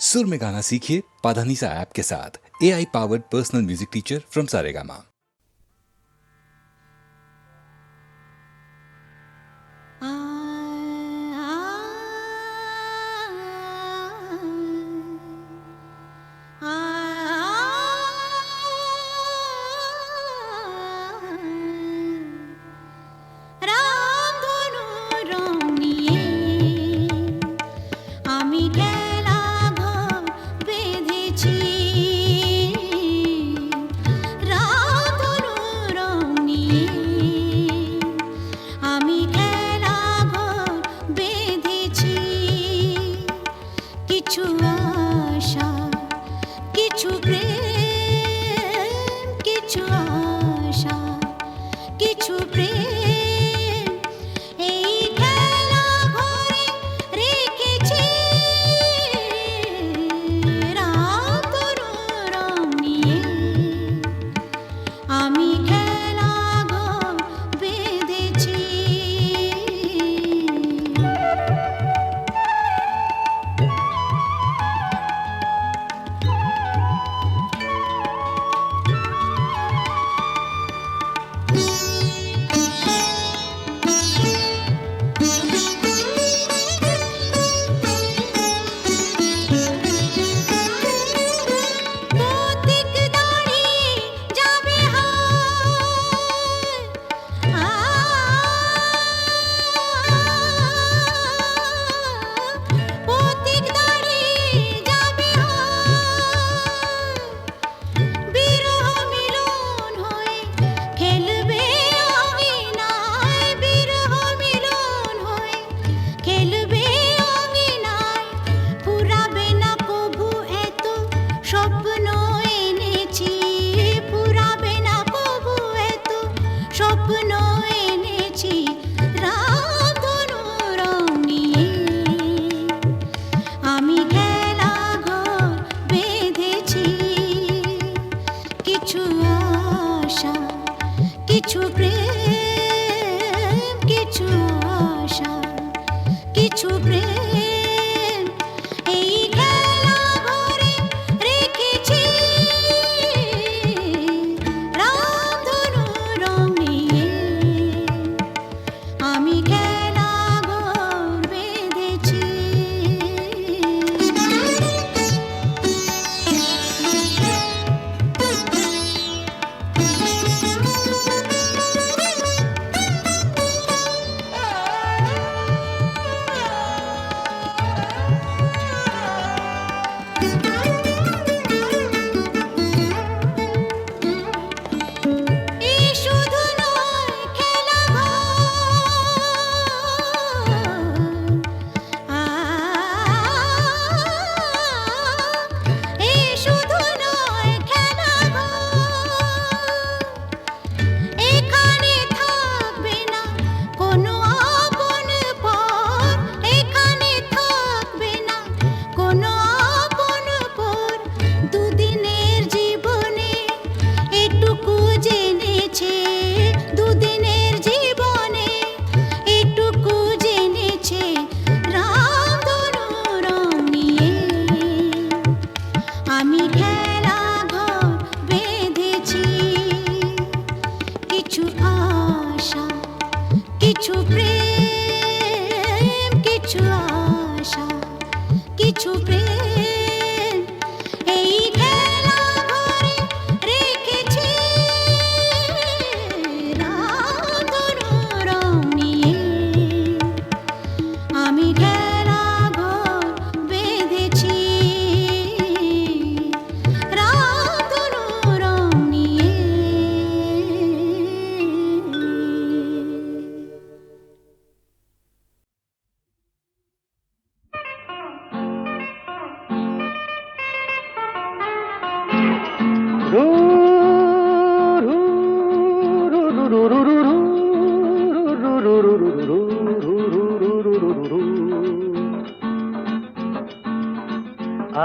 सुर में गाना सीखिए पाधानीसा ऐप के साथ। AI powered personal music teacher from Saregama.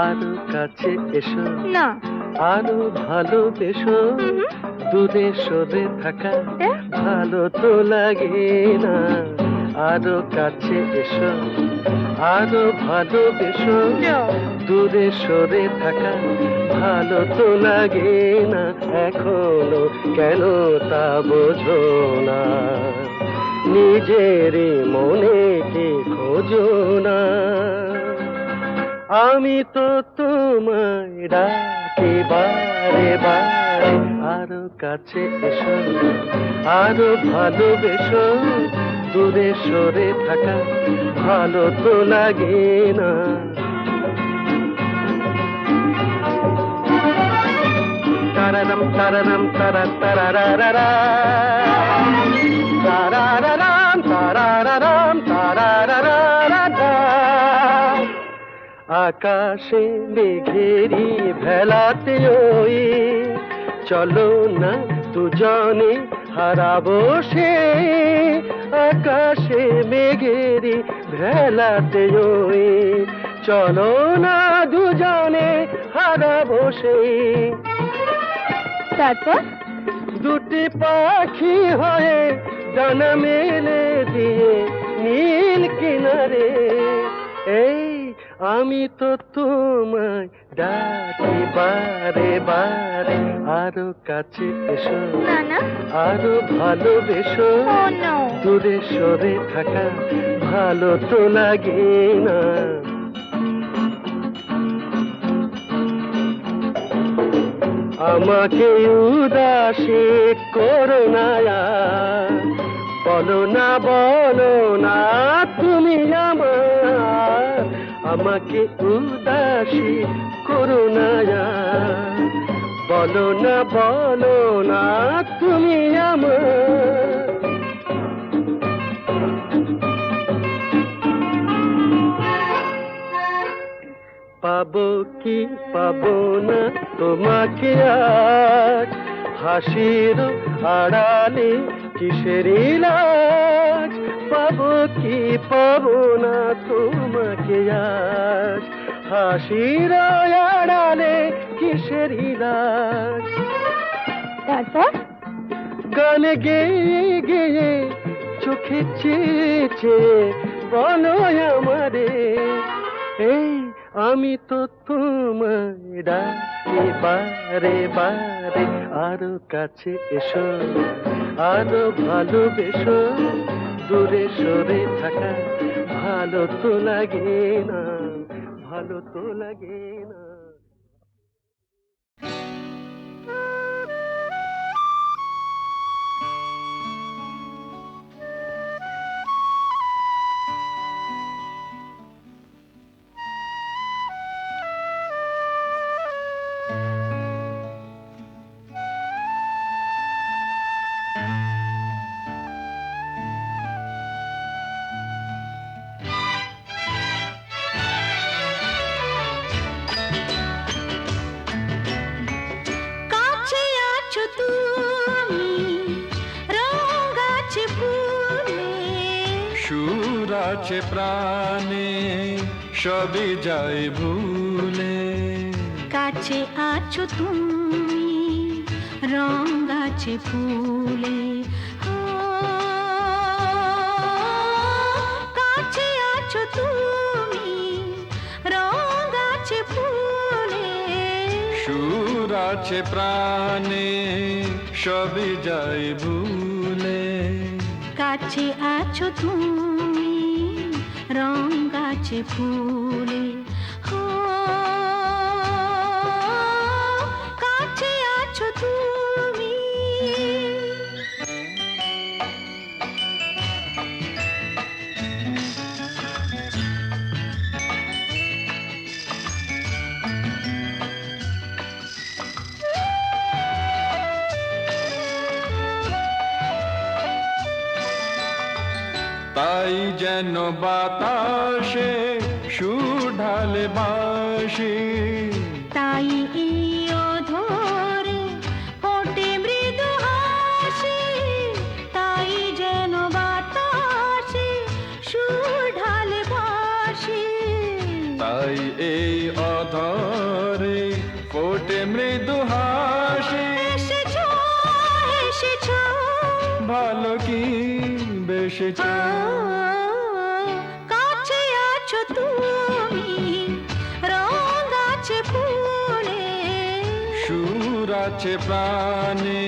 আরো কাছে এসো না, আরো ভালোবেসো, দূরে সরে থাকা ভালো তো লাগে না, আরো কাছে এসো, আরো ভালোবেসো। দূরে সরে থাকা ভালো তো লাগে না এখনো, কেন তা বোঝো না? নিজেরই মনে কি খোঁজো না? আমি তো তোমায় ডাকি বারে বারে, আরো কাছে এসো, আরো ভালোবেসো। দূরে সরে থাকা ভালো তো লাগে না। তারারাম তারারাম তারা তারারারা, তারারারাম তারারারাম তারারারা। আকাশে মেঘেরি ভেলাতে ওই, চলো না দুজনে হারাবো সে। আকাশে মেঘেরি ভেলাতে ওই, চলো না দুজনে হারাবো সে। তারপর দুটি পাখি হয়ে ডানা মেলে দিয়ে নীল কিনারে, এই আমি তো তোমায় ডাকি বারে বারে, আরো কাছে এসো, না না, আরো ভালোবেসো। ও নো। দূরে সরে থাকা ভালো তো লাগে না। আমাকে উদাসী করো না, বলো না বলো না তুমি আমার। আমাকে উদাসী করো না, বলো না তুমি আমার। পাবো কি পাবো না তোমাকে আজ, হাসির আড়ালে কিসের লাজ? পাবো কি পাবো না তোমাকে আজ, হাসির আড়ালে কিসের লাজ? তারপর গান গেয়ে গেয়ে চোখে চেয়ে চেয়ে বলো আমারে, এই আমি তো তোমায় ডাকি বারে বারে, আরো কাছে এসো, আরো ভালোবেসো। দূরে সরে থাকা ভালো তো লাগে না, ভালো তো লাগে না। সুর আছে প্রাণে সবই যায় ভুলে, কাছে আছো তুমি রং গাছে ফুলে। কাছে আছো তুমি রং গাছে ফুলে, সুর আছে প্রাণে সবই যায় ভুলে, কাছে আছো তুমি রং গাছে ফুলে। কাছে আছো তুমি। তাই যেন বাতাসে সুর ঢালে বাঁশি, তাই এই অধরে ফোটে মৃদু হাসি, তাই যেন বাতাসে সুর ঢালে বাঁশি, তাই এই অধরে ফোটে মৃদু হাসি। এসেছো এসেছো ভালো কি বেসেছো, সুর আছে প্রাণে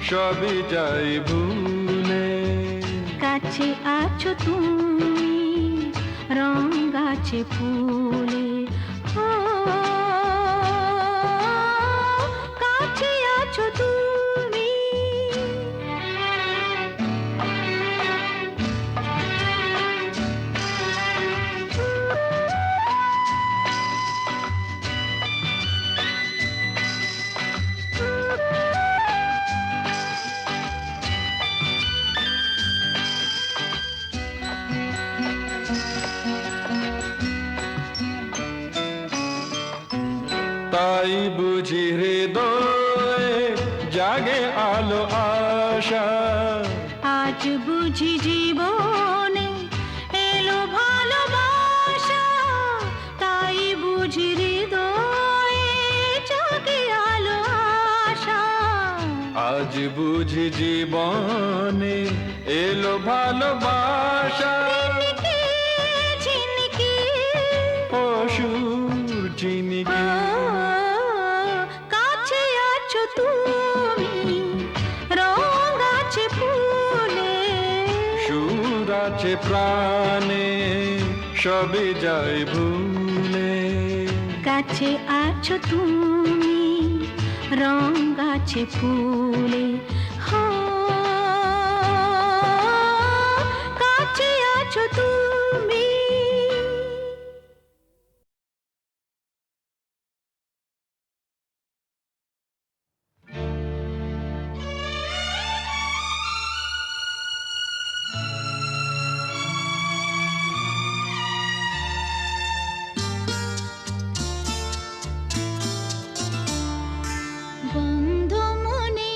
সবই যাই ভুলে কাছে আছো তুমি রং গাছে ফুলে ও কাছে আছো তুমি তাই বুঝি হৃদয়ে জাগে আলো আশা আজ বুঝি জীবনে এলো ভালোবাসা তাই বুঝি হৃদয়ে জাগে আলো আশা আজ বুঝি জীবনে এলো ভালোবাসা ঝিনকে ঝিনকে অসুর জিনিকে কাছে আছো তুমি রং আছে ফুলে সুর আছে প্রাণে সবে যায় ভুলে কাছে আছো তুমি রং আছে ফুলে হো কাছে আছো তুমি বন্ধ মনে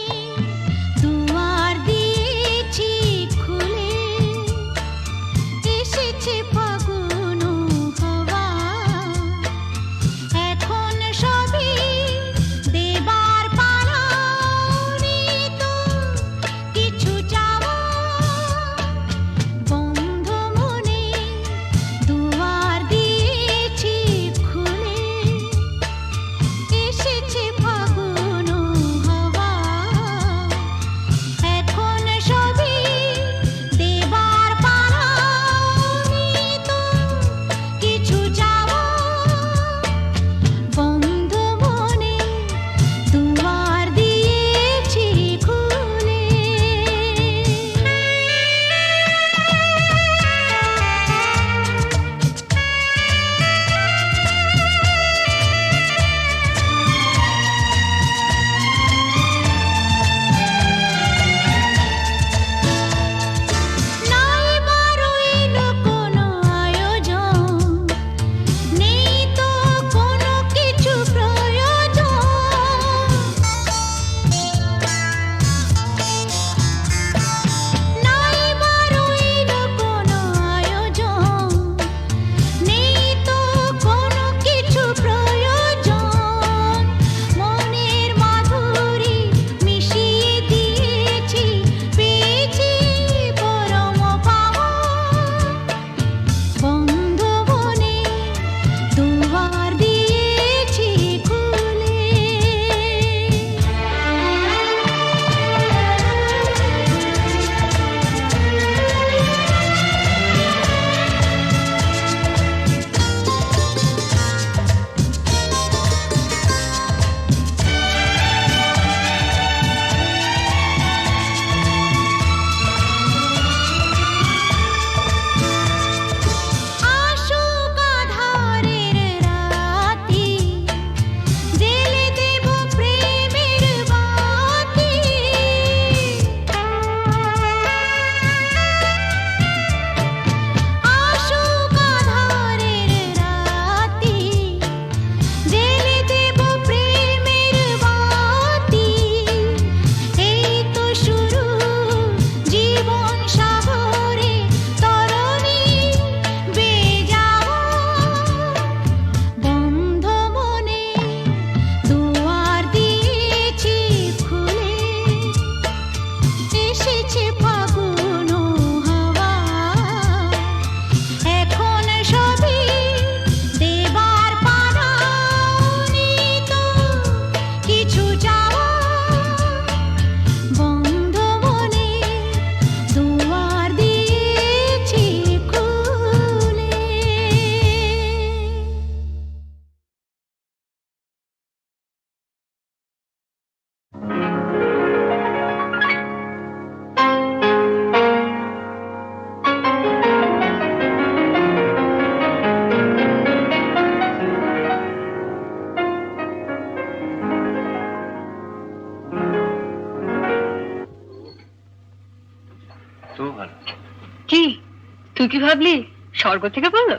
তুই কি ভাবলি স্বর্গ থেকে বললো?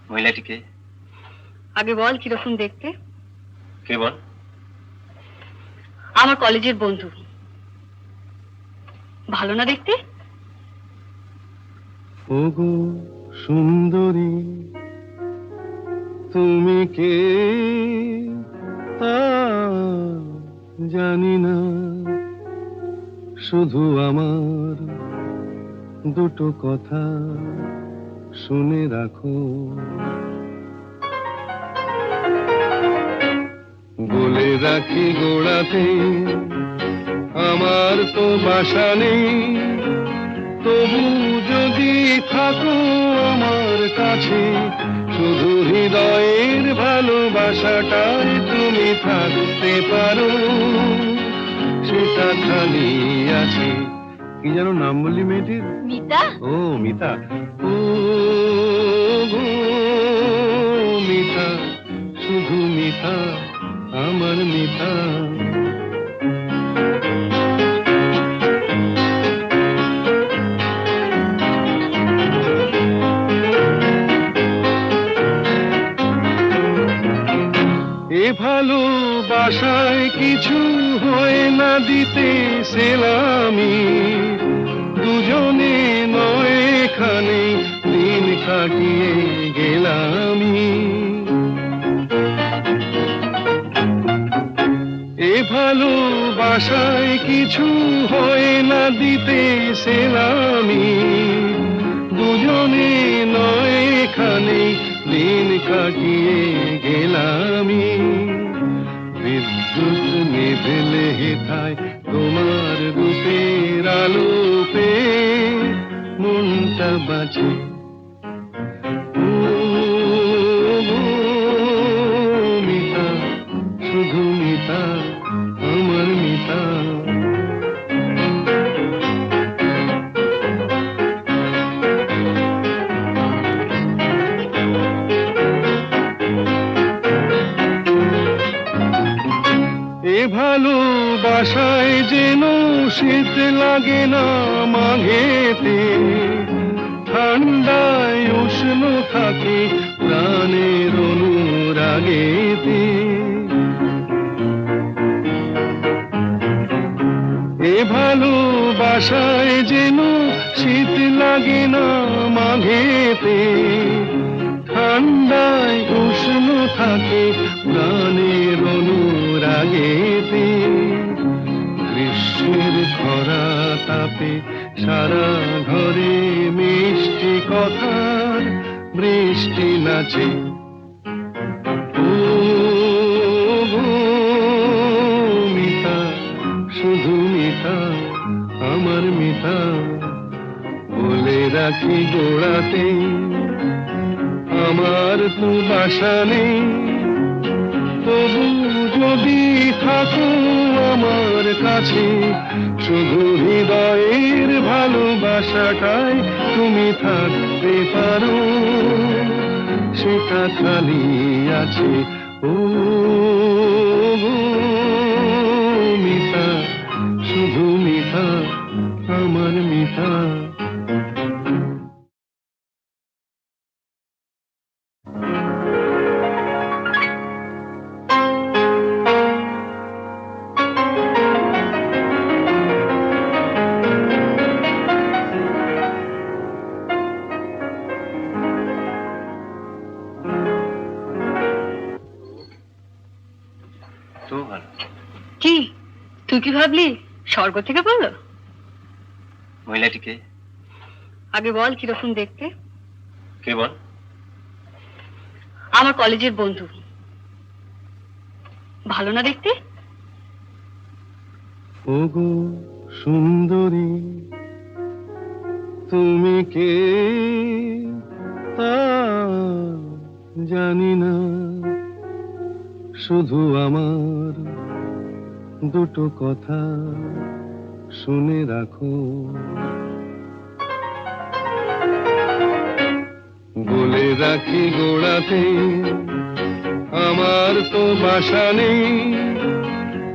মহিলাটিকে আগে বল কিরকম দেখতে। কে বল? আমার কলেজের বন্ধু। ভালো না দেখতে? ওগো সুন্দরী, তুমি কে তা জানি না, শুধু আমার দুটো কথা শুনে রাখো। বলে রাখি গোড়াতে আমার তো বাসা নেই, তবু যদি থাকো আমার কাছে, শুধু হৃদয়ের ভালোবাসাটাই তুমি থাকতে পারো, সেটা খালি আছে। কি যেন নাম বললি মেয়েটির? মিতা। ও মিতা। ও গো মিতা, শুধু মিতা, আমার মিতা। এ ভালোবাসায় কিছু হয় না দিতে সেলামি, দুজনে নয় এখানে দিন কাটিয়ে গেলামি। এ ভালোবাসায় কিছু হয় না দিতে সেলামি, দুজনে নয় এখানে দিন কাটিয়ে গেলামি। বিদ্যুৎ নিভেলে হেথায় তোমার রূপের আলোপে মনটা বাঁচে। ও গো মিতা, শুধু মিতা, আমার মিতা। এ ভালোবাসায় যেন শীত লাগে না মাঘেতে, ঠান্ডায় উষ্ণ থাকে প্রাণের অনুরাগেতে। এ ভালোবাসায় যেন শীত লাগে না মাঘেতে, ঠান্ডায় উষ্ণ থাকে প্রাণের অনুরাগেতে। গ্রীষ্মের খরা তাপে সারা ঘরে মিষ্টি কথার বৃষ্টি নাচে। ও গো মিতা, শুধু মিতা, আমার মিতা। বলে রাখি গোড়াতে আমার তো বাসা নেই, তবু যদি থাকো আমার কাছে, শুধু হৃদয়ের ভালোবাসাটাই তুমি থাকতে পারো, সেটা খালি আছে। ও গো মিতা, শুধু মিতা, আমার মিতা। কি তুই কি ভাবলি স্বর্গ থেকে বললো? মহিলাটিকে আগে বল কিরকম দেখতে। কে বল? আমার কলেজের বন্ধু। ভালো না দেখতে? ওগো সুন্দরী, তুমি কে তা জানি না, শুধু আমার দুটো কথা শুনে রাখো। বলে রাখি গোড়াতে আমার তো বাসা নেই,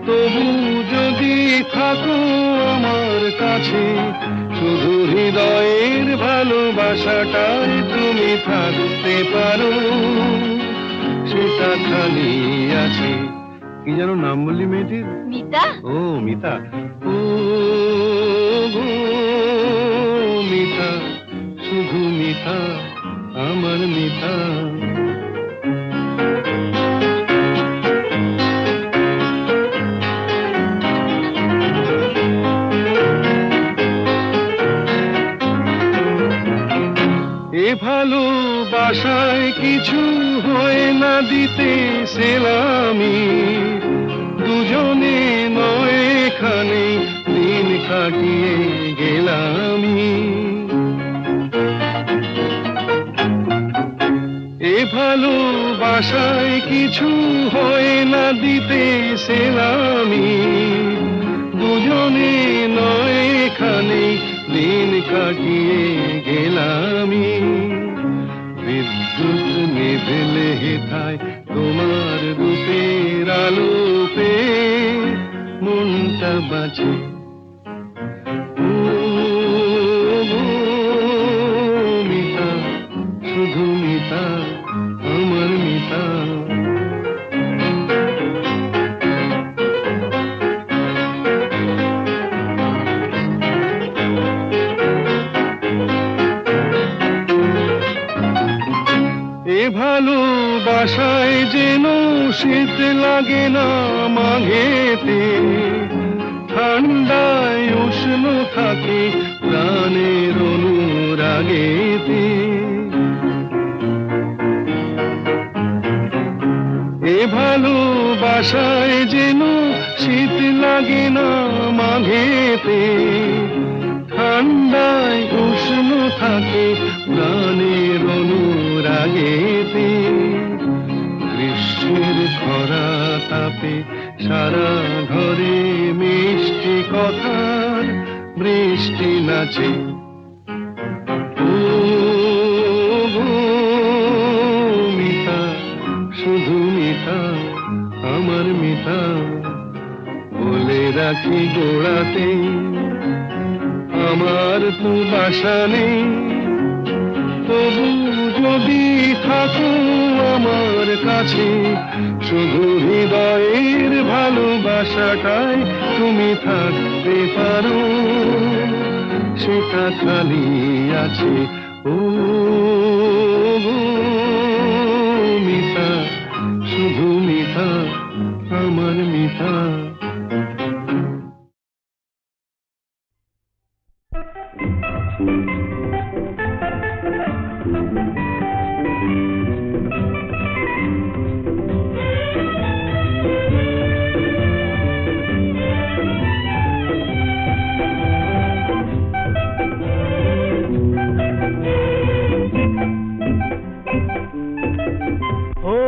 তবু যদি থাকো আমার কাছে, শুধু হৃদয়ের ভালোবাসাটাই তুমি থাকতে পারো, সেটা খালি আছে। কি যেন নাম বললি মেয়েটির? মিতা। ও মিতা। ও গো মিতা, শুধু মিতা, আমার মিতা। এ ভালোবাসায় কিছু হয় না দিতে সেলামি, দুজনে নয় এখানে দিন কাটিয়ে গেলামি। এ ভালোবাসায় কিছু হয় না দিতে সেলামি, দুজনে নয় এখানে দিন কাটিয়ে গেলামি। বিদ্যুৎ নিভেলে হেথায় তোমার রূপের আলো পেয়ে মনটা বাঁচে। ও গো মিতা, শুধু মিতা, আমার মিতা। এ ভালোবাসায় যেন শীত লাগে না মাঘেতে, ঠান্ডায় উষ্ণ থাকে প্রাণের অনুরাগেতে। এ ভালোবাসায় যেন শীত লাগে না মাঘেতে, ঠান্ডায় উষ্ণ থাকে প্রাণের অনুরাগেতে। গ্রীষ্মের খরা তাপে সারা ঘরে মিষ্টি কথার বৃষ্টি নাচে। ও গো মিতা, শুধু মিতা, আমার মিতা। বলে রাখি গোড়াতে আমার তো বাসা নেই, তবু যদি থাকো আমার কাছে, শুধু হৃদয়ের ভালোবাসাটাই তুমি থাকতে পারো, সেটা খালি আছে। ও গো মিতা, শুধু মিতা, আমার মিতা। ও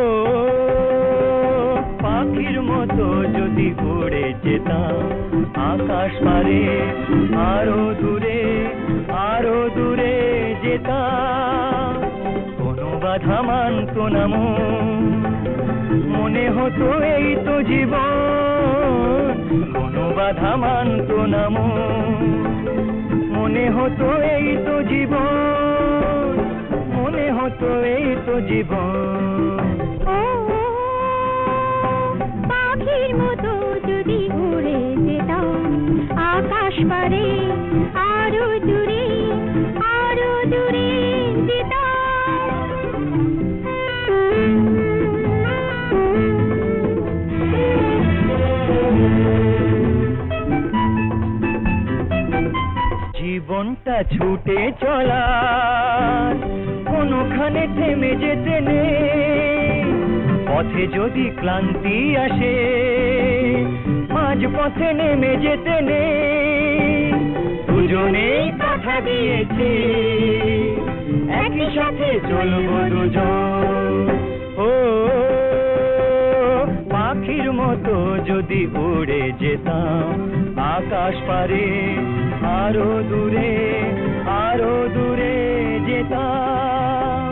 পাখির মতো যদি উড়ে যেতাম আকাশ পারে, আরো দূরে যেতাম, কোনো বাধা মানত না মনে হতো এই তো জীবন, কোনো বাধা মানত না মনে হতো এই তো জীবন, মনে হতো এই তো জীবন। পাখির মতো যদি উড়ে যেতাম আকাশ পারে, আরো দূরে জীবনটা ছুটে চলা, কোনোখানে থেমে যেতে নেই, পথে যদি ক্লান্তি আসে মাঝ পথে নেমে যেতে নেই। দুজনেই কথা দিয়েছি একই সাথে চলবো দুজন। ও পাখির মতো যদি উড়ে যেতাম আকাশ পারে, আরো দূরে যেতাম।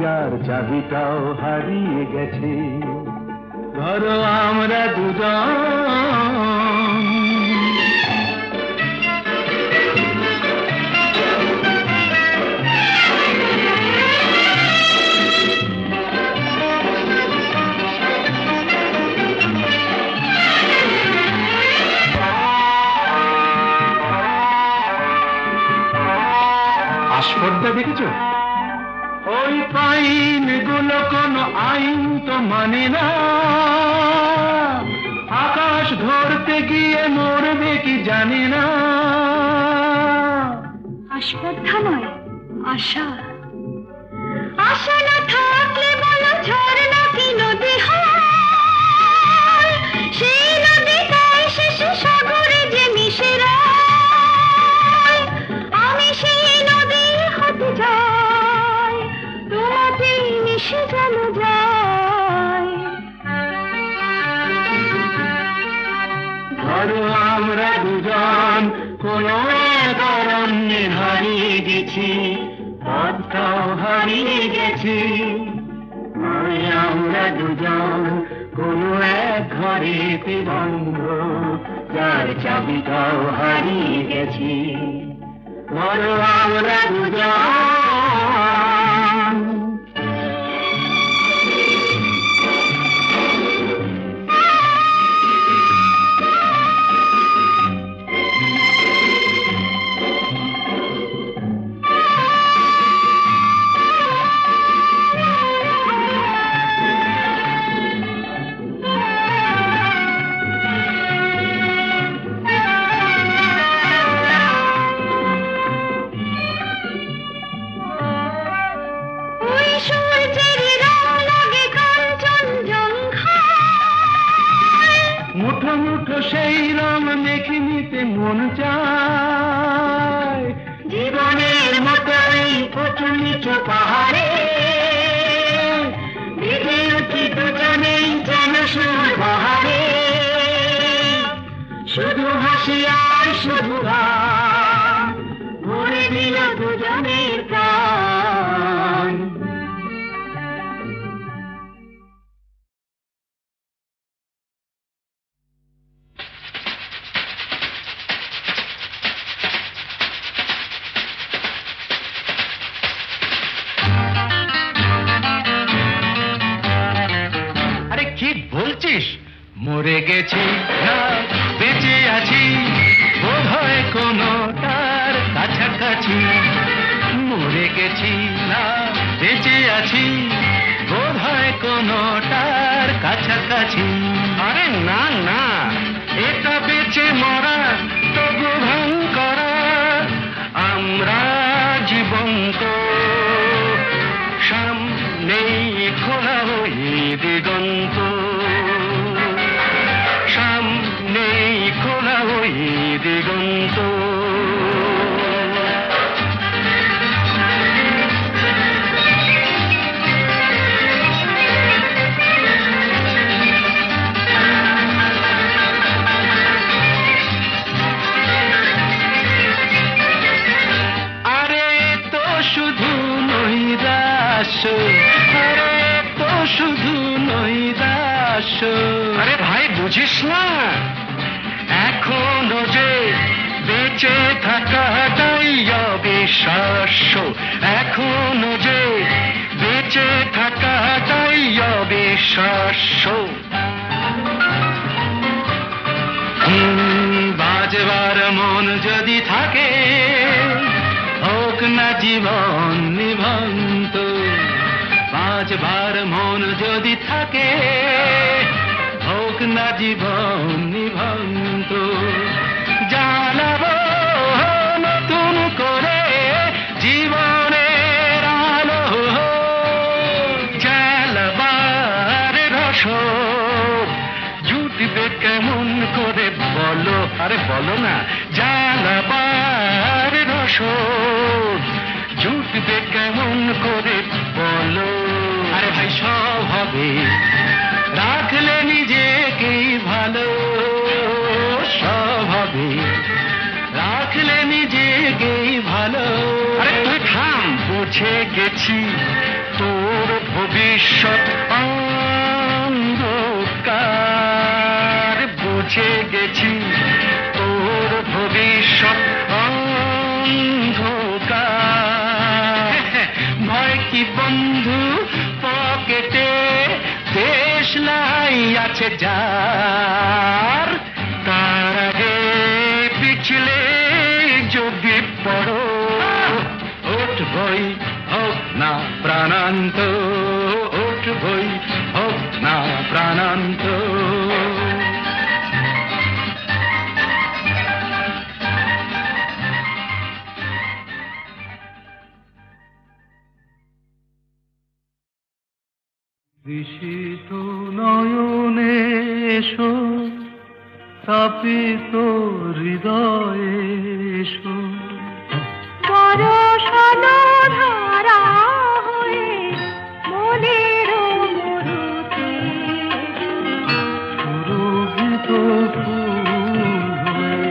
যার চাবিটাও হারিয়ে গেছে। ধরো আমরা দুজন আসপর্দা দেখেছো? ওই পাইন গুলো কোনো আইন তো মানে না, আকাশ ধরতে গিয়ে মরবে কি জানি না। আস্পর্ধা নয়, আশা। আশা না থাকলে বলো ঝর্ণা কি নদী হয়? সেই নদীটাই শেষে সাগরে যে মিশে যায়। আমি সেই নদী হতে যাই, তোমাতে মিশে যেন যায়। ধরো আমরা দুজন কোনো এক অরণ্যে হারিয়ে গেছি, পথটাও হারিয়ে গেছি। আমরা দুজন কোনো এক ঘরেতে বন্ধ, যার চাবিটাও হারিয়ে গেছি। ধরো আমরা দুজন মুঠো মুঠো সেই রং মেখে নিতে মন চায়। জীবনের মতো এই উঁচু নিচু পাহাড়ে ভিজে উঠি দুজনেই যেন সুর বাহারে। শুধু হাসি আর শুধু গান ভরে দিল দুজনের প্রাণ। বলছিস মরে গেছি না বেঁচে আছি, বোধ হয় কোনো তার কাছাকাছি। মরে গেছি না বেঁচে আছি, বোধ হয় কোনো তার কাছাকাছি। আরে না না, এটা বেঁচে মরা তবু ভাঙ করা। আমরা জীবন্ত, সামনেই খোলা ওই দিগন্ত, সামনেই খোলা ওই দিগন্ত। আরে তো শুধু নৈরাশ, আরে তো শুধু নৈরাশ। আরে ভাই বুঝিস না, এখনো যে বেঁচে থাকাটাই অবিশ্বাস্য, এখনো যে বেঁচে থাকাটাই অবিশ্বাস্য। বাজবার মন যদি থাকে, হোক না জীবন নিভন্ত। বাজবার মন যদি থাকে, হোক না জীবন নিভন্ত। জানাবো নতুন করে জীবনের আলো, জ্বালাবার রসদ জুটবে কেমন করে বলো। আরে বলো না, জ্বালাবার রসদ জুটবে কেমন করে বলো। আরে ভাই সব হবে, রাখলে নিজেকেই ভালো। সব হবে, রাখলে নিজেকেই ভালো। আরে তুই থাম, বুঝে গেছি তোর ভবিষ্যৎ অন্ধকার, বুঝে গেছি তোর ভবিষ্যৎ অন্ধকার। ভয় কি বন্ধু পকেটে, দেশ লাই আছে যার, তার আগে পিছলে যদি পড়ো, উঠবই হোক না প্রাণান্ত, উঠবই হোক না প্রাণান্ত। ঋষিত নয়নে এসো, তাপিত হৃদয়ে এসো, বরষণ ধারা হয়ে মনের মরুতে সুরভিত ফুল হয়ে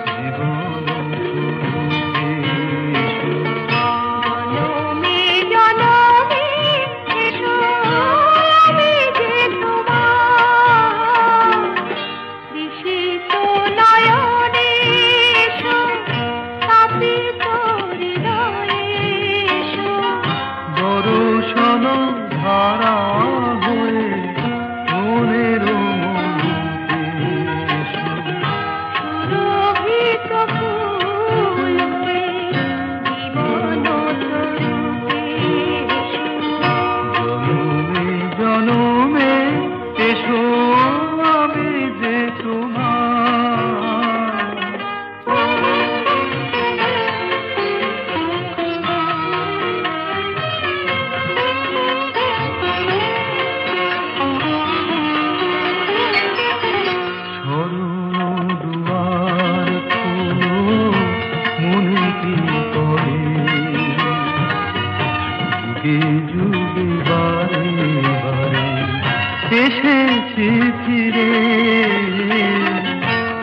জীবন শুরুতে এসো। জনমে জনমে এসো, আমি যে তোমার ঋষিত নয়নে এসো, তাপিত হৃদয়ে এসো, বরষণ ধারা হয়ে মনের মরুতে এসো। সুরভিত ফুল হয়ে জীবন তরুতে এসো। জনমে জনমে এসো, আমি যে তোমার। শরণ দুয়ার খোলো, মনে কি করে, যুগে যুগে বারে বারে এসেছি ফিরে।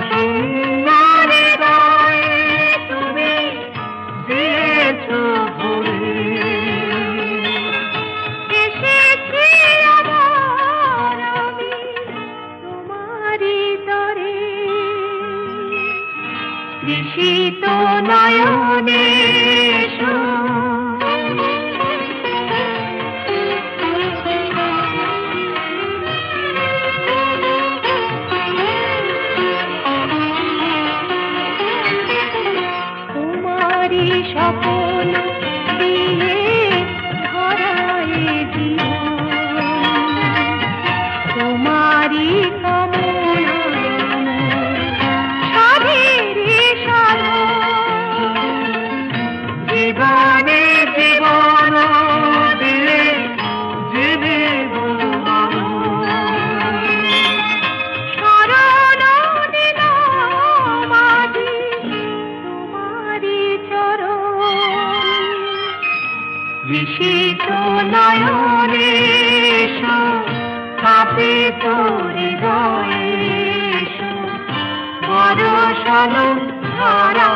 সুন্দর হৃদয়ে তুমি দিয়েছো ভরে, এসেছি আবার আমি তোমারই তরে। ঋষিত নয়নে এসো, তোমারই স্বপন দিয়ে ধরায় জীবন, তোমারই কামনা সাধের সাধন। জীবনে জীবন দিলে জেনে শরণ নিলাম আজি তোমারই চরণ। ঋষিত নয়নে এসো, তাপিত হৃদয়ে এসো, বরষণ ধারা